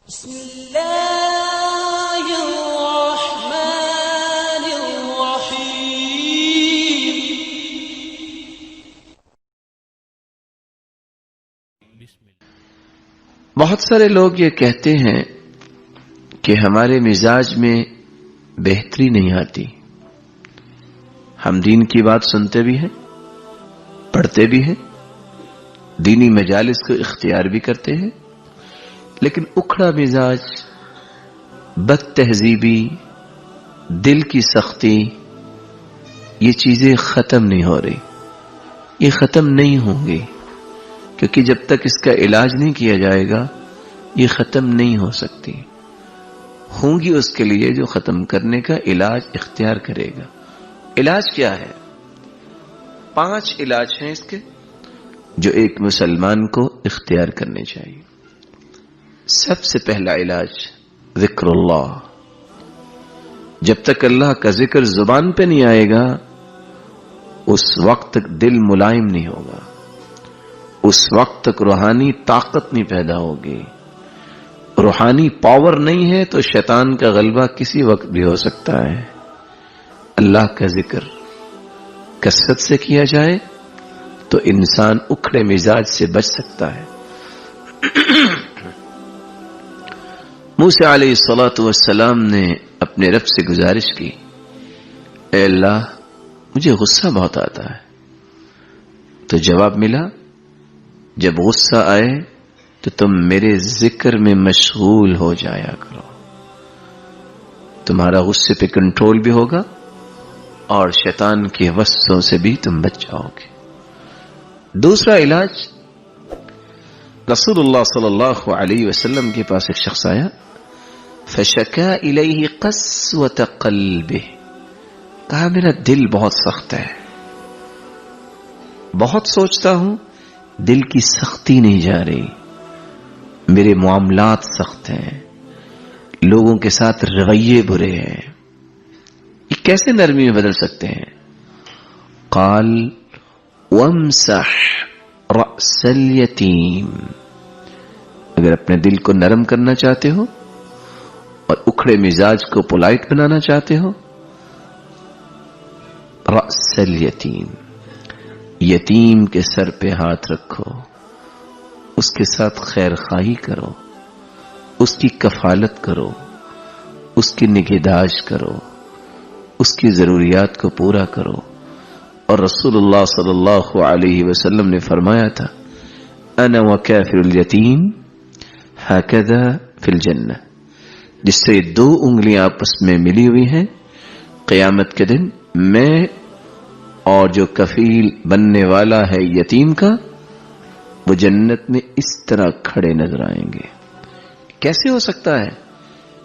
بسم اللہ الرحمن الرحیم۔ بہت سارے لوگ یہ کہتے ہیں کہ ہمارے مزاج میں بہتری نہیں آتی۔ ہم دین کی بات سنتے بھی ہیں، پڑھتے بھی ہیں، دینی مجالس کو اختیار بھی کرتے ہیں، لیکن اکھڑا مزاج، بد تہذیبی، دل کی سختی، یہ چیزیں ختم نہیں ہو رہی، یہ ختم نہیں ہوں گی، کیونکہ جب تک اس کا علاج نہیں کیا جائے گا یہ ختم نہیں ہو سکتی۔ ہوں گی اس کے لیے جو ختم کرنے کا علاج اختیار کرے گا۔ علاج کیا ہے؟ 5 علاج ہیں اس کے جو ایک مسلمان کو اختیار کرنے چاہیے۔ سب سے پہلا علاج ذکر اللہ۔ جب تک اللہ کا ذکر زبان پہ نہیں آئے گا اس وقت تک دل ملائم نہیں ہوگا، اس وقت تک روحانی طاقت نہیں پیدا ہوگی۔ روحانی پاور نہیں ہے تو شیطان کا غلبہ کسی وقت بھی ہو سکتا ہے۔ اللہ کا ذکر کثرت سے کیا جائے تو انسان اکھڑے مزاج سے بچ سکتا ہے۔ موسیٰ علیہ السلام نے اپنے رب سے گزارش کی، اے اللہ مجھے غصہ بہت آتا ہے۔ تو جواب ملا، جب غصہ آئے تو تم میرے ذکر میں مشغول ہو جایا کرو، تمہارا غصے پہ کنٹرول بھی ہوگا اور شیطان کے وسوسوں سے بھی تم بچ جاؤ گے۔ دوسرا علاج، رسول اللہ صلی اللہ علیہ وسلم کے پاس ایک شخص آیا، فشکا الیہ قسوۃ قلبہ، کہا میرا دل بہت سخت ہے، بہت سوچتا ہوں، دل کی سختی نہیں جا رہی، میرے معاملات سخت ہیں، لوگوں کے ساتھ رویے برے ہیں، یہ کیسے نرمی میں بدل سکتے ہیں؟ قال وامسح رأس الیتیم، اگر اپنے دل کو نرم کرنا چاہتے ہو اور اکھڑے مزاج کو پولائٹ بنانا چاہتے ہو، رأس الیتیم، یتیم کے سر پہ ہاتھ رکھو، اس کے ساتھ خیر خواہی کرو، اس کی کفالت کرو، اس کی نگہداشت کرو، اس کی ضروریات کو پورا کرو۔ اور رسول اللہ صلی اللہ علیہ وسلم نے فرمایا تھا، انا وکافر الیتیم ہکذا فی الجنہ، جس سے 2 انگلیاں آپس میں ملی ہوئی ہیں، قیامت کے دن میں اور جو کفیل بننے والا ہے یتیم کا، وہ جنت میں اس طرح کھڑے نظر آئیں گے۔ کیسے ہو سکتا ہے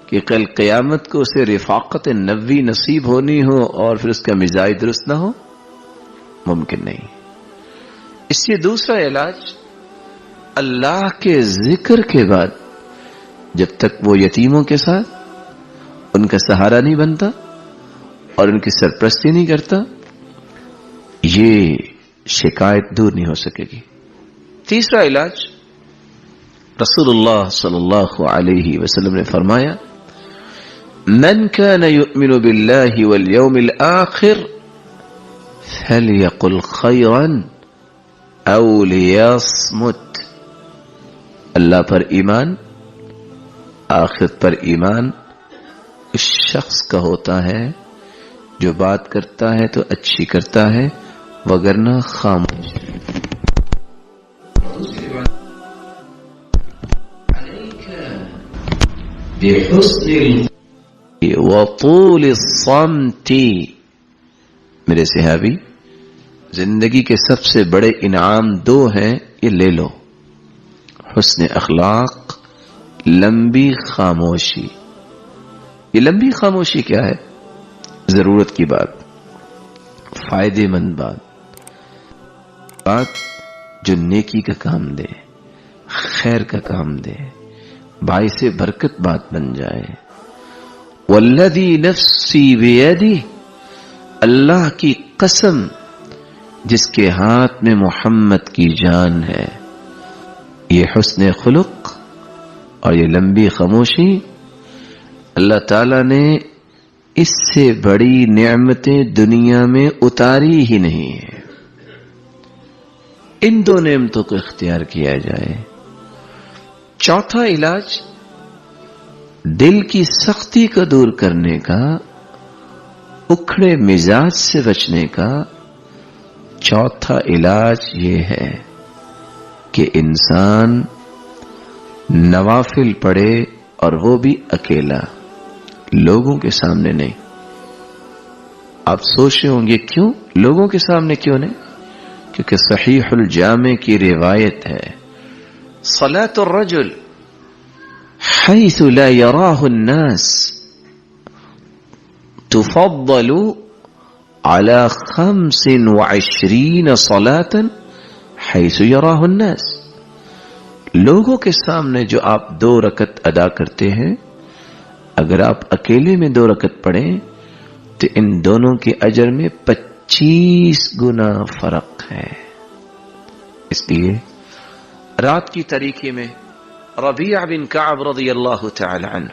کہ کل قیامت کو اسے رفاقت نبوی نصیب ہونی ہو اور پھر اس کا مزاج درست نہ ہو؟ ممکن نہیں۔ اس لیے دوسرا علاج، اللہ کے ذکر کے بعد جب تک وہ یتیموں کے ساتھ ان کا سہارا نہیں بنتا اور ان کی سرپرستی نہیں کرتا، یہ شکایت دور نہیں ہو سکے گی۔ تیسرا علاج، رسول اللہ صلی اللہ علیہ وسلم نے فرمایا، من كان يؤمن بالله واليوم الآخر فليقل خيرا او ليصمت۔ اللہ پر ایمان، آخرت پر ایمان اس شخص کا ہوتا ہے جو بات کرتا ہے تو اچھی کرتا ہے وگرنہ خاموش۔ بحسن وطول الصمت، میرے صحابی، زندگی کے سب سے بڑے انعام 2 ہیں، یہ لے لو، حسن اخلاق، لمبی خاموشی۔ یہ لمبی خاموشی کیا ہے؟ ضرورت کی بات، فائدے مند بات جو نیکی کا کام دے، خیر کا کام دے، باعث برکت بات بن جائے۔ والذی نفسی بیدی، اللہ کی قسم جس کے ہاتھ میں محمد کی جان ہے، یہ حسن خلق اور یہ لمبی خاموشی اللہ تعالی نے اس سے بڑی نعمتیں دنیا میں اتاری ہی نہیں ہے. ان دو نعمتوں کو اختیار کیا جائے. چوتھا علاج دل کی سختی کو دور کرنے کا، اکھڑے مزاج سے بچنے کا چوتھا علاج یہ ہے کہ انسان نوافل پڑھے، اور وہ بھی اکیلا، لوگوں کے سامنے نہیں. آپ سوچ رہے ہوں گے کیوں لوگوں کے سامنے کیوں نہیں؟ کیونکہ صحیح الجامع کی روایت ہے صلاۃ الرجل حيث لا يراه الناس تفضل على 25 صلاة حيث يراه الناس. لوگوں کے سامنے جو آپ 2 رکعت ادا کرتے ہیں، اگر آپ اکیلے میں 2 رکعت پڑھیں تو ان دونوں کے اجر میں 25 گنا فرق ہے. اس لیے رات کی تاریکی میں ربیع بن کعب رضی اللہ تعالی عنہ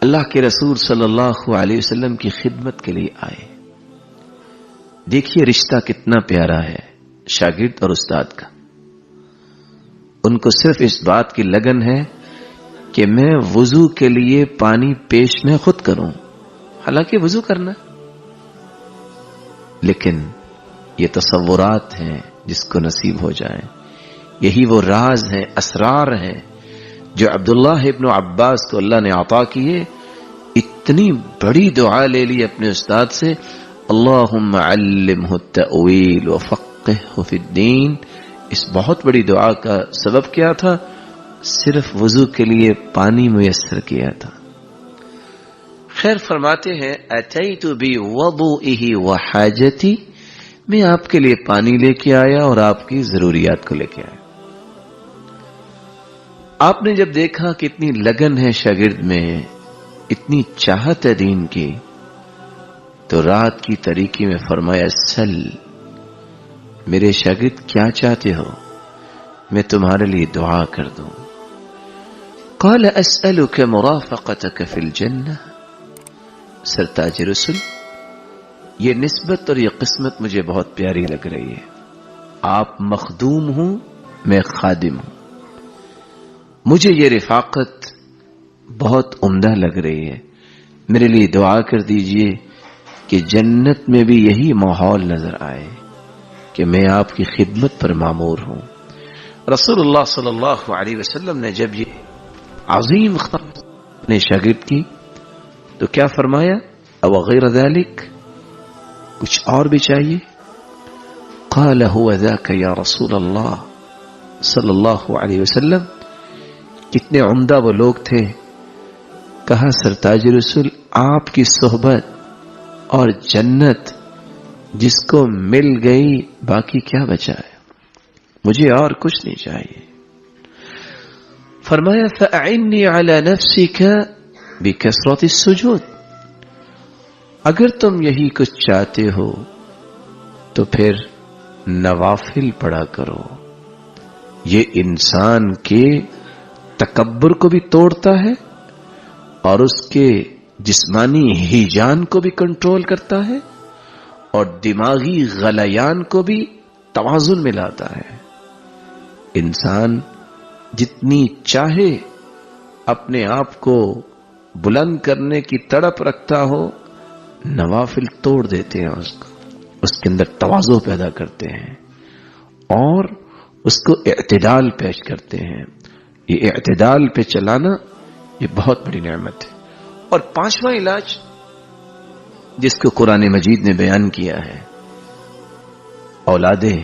اللہ کے رسول صلی اللہ علیہ وسلم کی خدمت کے لیے آئے. دیکھیے رشتہ کتنا پیارا ہے شاگرد اور استاد کا. ان کو صرف اس بات کی لگن ہے کہ میں وضو کے لیے پانی پیش میں خود کروں، حالانکہ وضو کرنا، لیکن یہ تصورات ہیں جس کو نصیب ہو جائیں. یہی وہ راز ہیں، اسرار ہیں جو عبداللہ ابن عباس کو اللہ نے عطا کیے. اتنی بڑی دعا لے لی اپنے استاد سے، اللہم علمہ التأویل وفقہہ فی الدین. اس بہت بڑی دعا کا سبب کیا تھا؟ صرف وضو کے لیے پانی میسر کیا تھا. خیر فرماتے ہیں اتیت بوضوئہ وحاجتی، میں آپ کے لیے پانی لے کے آیا اور آپ کی ضروریات کو لے کے آیا. آپ نے جب دیکھا کہ اتنی لگن ہے شاگرد میں، اتنی چاہت ہے دین کی، تو رات کی تاریکی میں فرمایا سل، میرے شاگرد کیا چاہتے ہو میں تمہارے لیے دعا کر دوں. قال اسألك مرافقتك في الجنة. سرتاج رسول، یہ نسبت اور یہ قسمت مجھے بہت پیاری لگ رہی ہے. آپ مخدوم ہوں، میں خادم ہوں. مجھے یہ رفاقت بہت عمدہ لگ رہی ہے. میرے لیے دعا کر دیجئے کہ جنت میں بھی یہی ماحول نظر آئے کہ میں آپ کی خدمت پر مامور ہوں. رسول اللہ صلی اللہ علیہ وسلم نے جب یہ عظیم خدمت اپنے شاگرد کی تو کیا فرمایا؟ او غیر ذلك، کچھ اور بھی چاہیے؟ قال هو ذاك یا رسول اللہ صلی اللہ علیہ وسلم. کتنے عمدہ وہ لوگ تھے. کہا سرتاج رسول آپ کی صحبت اور جنت جس کو مل گئی باقی کیا بچا ہے، مجھے اور کچھ نہیں چاہیے. فرمایا فأعني على نفسك بكثرة السجود. اگر تم یہی کچھ چاہتے ہو تو پھر نوافل پڑھا کرو. یہ انسان کے تکبر کو بھی توڑتا ہے اور اس کے جسمانی ہیجان کو بھی کنٹرول کرتا ہے اور دماغی غلیان کو بھی توازن میں لاتا ہے. انسان جتنی چاہے اپنے آپ کو بلند کرنے کی تڑپ رکھتا ہو، نوافل توڑ دیتے ہیں اس کے اندر توازن پیدا کرتے ہیں اور اس کو اعتدال پیش کرتے ہیں. یہ اعتدال پہ چلانا یہ بہت بڑی نعمت ہے. اور 5واں علاج جس کو قرآن مجید نے بیان کیا ہے، اولادیں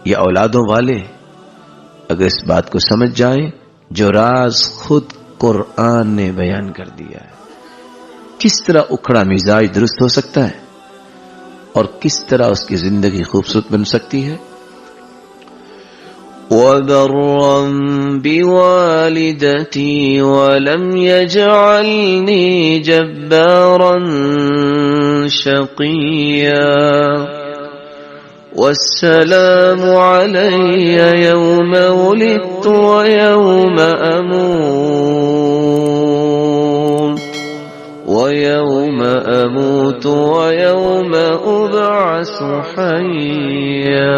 یا اولادوں والے اگر اس بات کو سمجھ جائیں جو راز خود قرآن نے بیان کر دیا ہے، کس طرح اکھڑا مزاج درست ہو سکتا ہے اور کس طرح اس کی زندگی خوبصورت بن سکتی ہے. وَبَرًّا بِوَالِدَتِي وَلَمْ يَجْعَلْنِي جَبَّارًا شَقِيًّا والسلام علي يوم ولدت ويوم أموت ويوم أبعث حيا.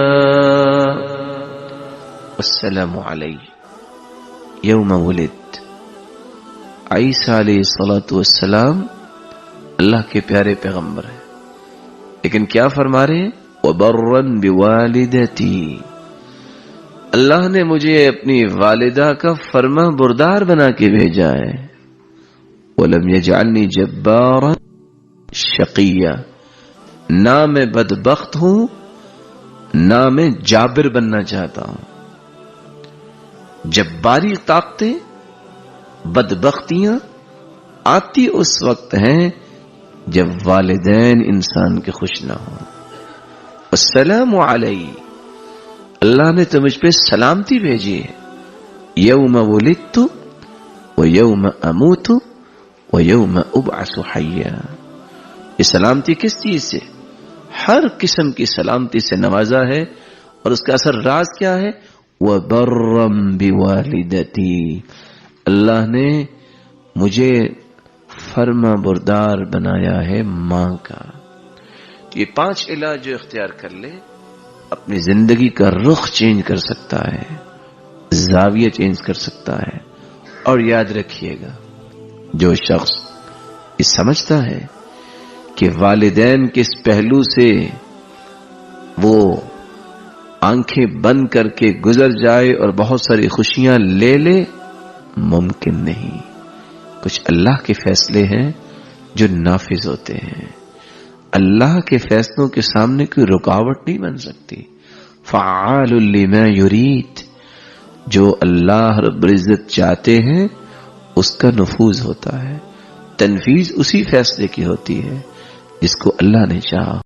والسلام علي يوم ولد. عیسیٰ علیہ الصلوۃ والسلام اللہ کے پیارے پیغمبر ہیں، لیکن کیا فرما رہے ہیں؟ وَبَرًّا بِوَالِدَتِي، اللہ نے مجھے اپنی والدہ کا فرما بردار بنا کے بھیجا ہے. وَلَمْ يَجْعَلْنِي جَبَّارًا شَقِيًّا، نہ میں بدبخت ہوں نہ میں جابر بننا چاہتا ہوں. جباری طاقتیں، بدبختیاں آتی اس وقت ہیں جب والدین انسان کے خوش نہ ہوں. السلام علی، اللہ نے تو مجھ پہ سلامتی بھیجی ہے. یوم ولدت و یوم اموت و یوم ابعث حیا. یہ سلامتی کس چیز سے؟ ہر قسم کی سلامتی سے نوازا ہے، اور اس کا اثر راز کیا ہے؟ وَبَرًّا بِوَالِدَتِي، اللہ نے مجھے فرما بردار بنایا ہے ماں کا. یہ 5 علاج جو اختیار کر لے اپنی زندگی کا رخ چینج کر سکتا ہے، زاویہ چینج کر سکتا ہے. اور یاد رکھیے گا، جو شخص یہ سمجھتا ہے کہ والدین کے اس پہلو سے وہ آنکھیں بند کر کے گزر جائے اور بہت ساری خوشیاں لے لے، ممکن نہیں. کچھ اللہ کے فیصلے ہیں جو نافذ ہوتے ہیں. اللہ کے فیصلوں کے سامنے کوئی رکاوٹ نہیں بن سکتی. فعال لما یرید، جو اللہ رب العزت چاہتے ہیں اس کا نفوذ ہوتا ہے، تنفیذ اسی فیصلے کی ہوتی ہے جس کو اللہ نے چاہا.